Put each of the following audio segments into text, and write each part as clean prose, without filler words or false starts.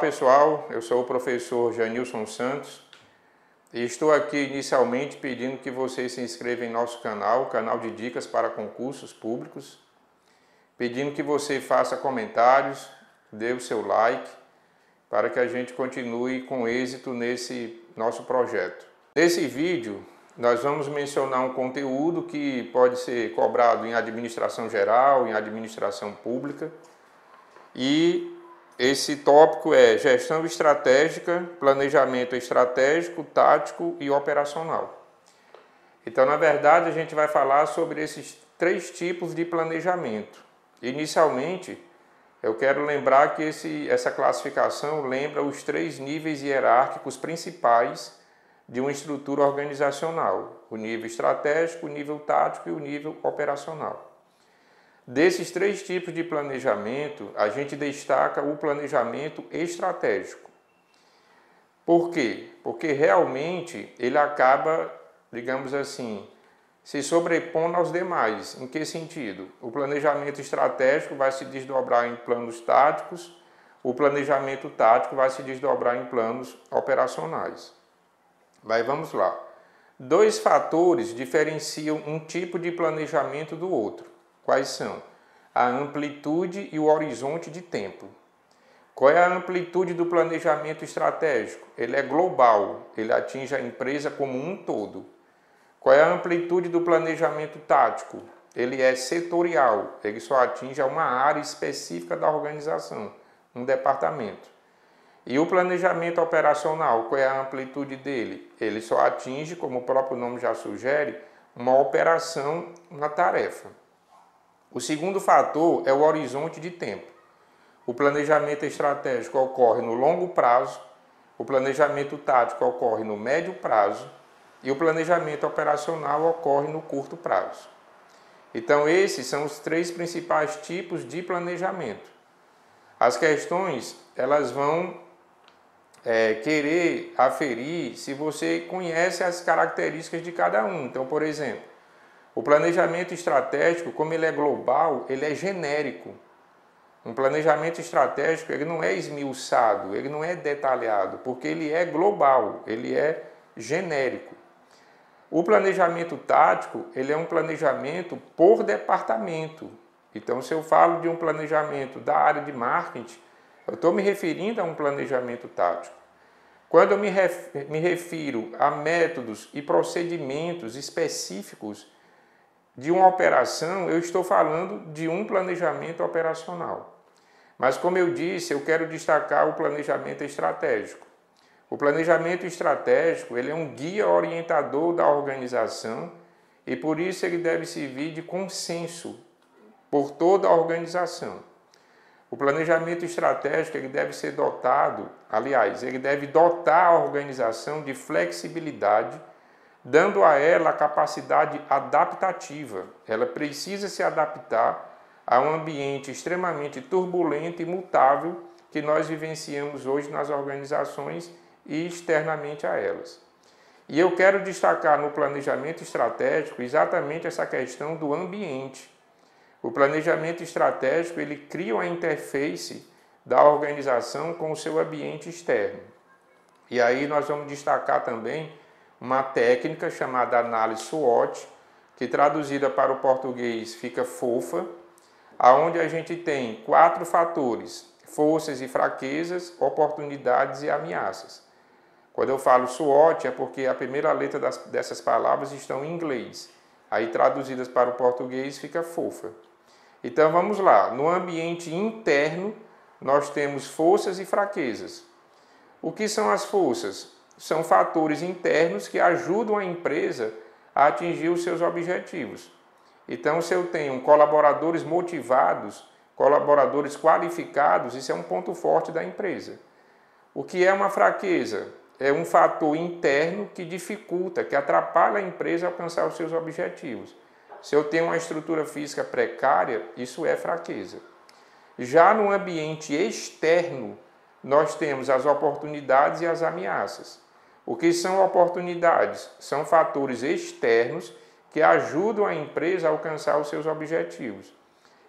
pessoal, eu sou o professor Janilson Santos e estou aqui inicialmente pedindo que vocês se inscrevam em nosso canal, canal de dicas para concursos públicos, pedindo que você faça comentários, dê o seu like, para que a gente continue com êxito nesse nosso projeto. Nesse vídeo, nós vamos mencionar um conteúdo que pode ser cobrado em administração geral, em administração pública, e esse tópico é gestão estratégica, planejamento estratégico, tático e operacional. Então, na verdade, a gente vai falar sobre esses três tipos de planejamento. Inicialmente, eu quero lembrar que essa classificação lembra os três níveis hierárquicos principais de uma estrutura organizacional: o nível estratégico, o nível tático e o nível operacional. Desses três tipos de planejamento, a gente destaca o planejamento estratégico. Por quê? Porque realmente ele acaba, digamos assim, se sobrepondo aos demais. Em que sentido? O planejamento estratégico vai se desdobrar em planos táticos, o planejamento tático vai se desdobrar em planos operacionais. Mas vamos lá. Dois fatores diferenciam um tipo de planejamento do outro. Quais são? A amplitude e o horizonte de tempo. Qual é a amplitude do planejamento estratégico? Ele é global, ele atinge a empresa como um todo. Qual é a amplitude do planejamento tático? Ele é setorial, ele só atinge uma área específica da organização, um departamento. E o planejamento operacional, qual é a amplitude dele? Ele só atinge, como o próprio nome já sugere, uma operação na tarefa. O segundo fator é o horizonte de tempo. O planejamento estratégico ocorre no longo prazo, o planejamento tático ocorre no médio prazo e o planejamento operacional ocorre no curto prazo. Então, esses são os três principais tipos de planejamento. As questões, elas vão querer aferir se você conhece as características de cada um. Então, por exemplo, o planejamento estratégico, como ele é global, ele é genérico. Um planejamento estratégico, ele não é esmiuçado, ele não é detalhado, porque ele é global, ele é genérico. O planejamento tático, ele é um planejamento por departamento. Então, se eu falo de um planejamento da área de marketing, eu estou me referindo a um planejamento tático. Quando eu me refiro a métodos e procedimentos específicos de uma operação, eu estou falando de um planejamento operacional. Mas, como eu disse, eu quero destacar o planejamento estratégico. O planejamento estratégico, ele é um guia orientador da organização e, por isso, ele deve servir de consenso por toda a organização. O planejamento estratégico, ele deve ser dotado, aliás, ele deve dotar a organização de flexibilidade, dando a ela a capacidade adaptativa. Ela precisa se adaptar a um ambiente extremamente turbulento e mutável que nós vivenciamos hoje nas organizações e externamente a elas. E eu quero destacar no planejamento estratégico exatamente essa questão do ambiente. O planejamento estratégico, ele cria uma interface da organização com o seu ambiente externo. E aí nós vamos destacar também uma técnica chamada análise SWOT, que traduzida para o português fica FOFA, aonde a gente tem 4 fatores: forças e fraquezas, oportunidades e ameaças. Quando eu falo SWOT é porque a primeira letra dessas palavras estão em inglês. Aí traduzidas para o português fica FOFA. Então vamos lá, no ambiente interno nós temos forças e fraquezas. O que são as forças? São fatores internos que ajudam a empresa a atingir os seus objetivos. Então, se eu tenho colaboradores motivados, colaboradores qualificados, isso é um ponto forte da empresa. O que é uma fraqueza? É um fator interno que dificulta, que atrapalha a empresa a alcançar os seus objetivos. Se eu tenho uma estrutura física precária, isso é fraqueza. Já no ambiente externo, nós temos as oportunidades e as ameaças. O que são oportunidades? São fatores externos que ajudam a empresa a alcançar os seus objetivos.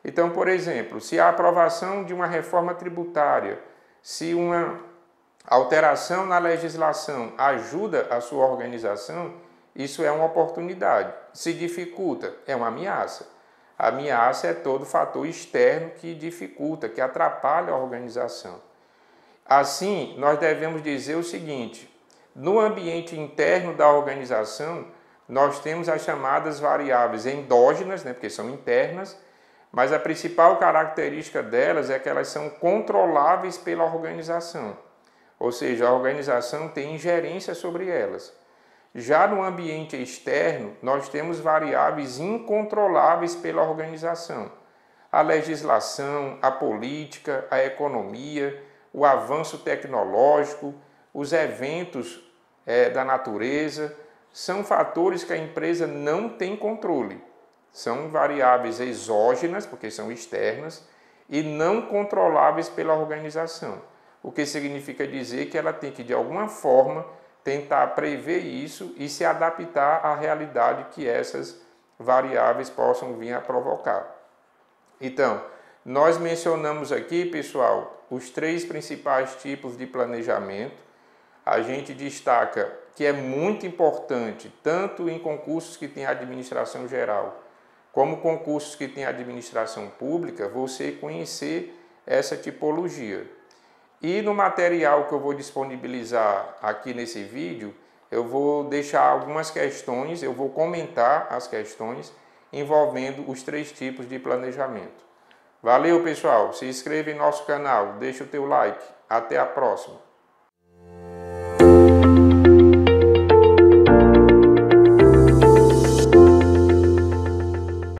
Então, por exemplo, se a aprovação de uma reforma tributária, se uma alteração na legislação ajuda a sua organização, isso é uma oportunidade. Se dificulta, é uma ameaça. A ameaça é todo fator externo que dificulta, que atrapalha a organização. Assim, nós devemos dizer o seguinte: no ambiente interno da organização, nós temos as chamadas variáveis endógenas, porque são internas, mas a principal característica delas é que elas são controláveis pela organização. Ou seja, a organização tem ingerência sobre elas. Já no ambiente externo, nós temos variáveis incontroláveis pela organização. A legislação, a política, a economia, o avanço tecnológico, os eventos da natureza, são fatores que a empresa não tem controle. São variáveis exógenas, porque são externas, e não controláveis pela organização. O que significa dizer que ela tem que, de alguma forma, tentar prever isso e se adaptar à realidade que essas variáveis possam vir a provocar. Então, nós mencionamos aqui, pessoal, os 3 principais tipos de planejamento. A gente destaca que é muito importante, tanto em concursos que têm administração geral, como concursos que têm administração pública, você conhecer essa tipologia. E no material que eu vou disponibilizar aqui nesse vídeo, eu vou deixar algumas questões, eu vou comentar as questões envolvendo os 3 tipos de planejamento. Valeu, pessoal! Se inscreva em nosso canal, deixa o teu like. Até a próxima!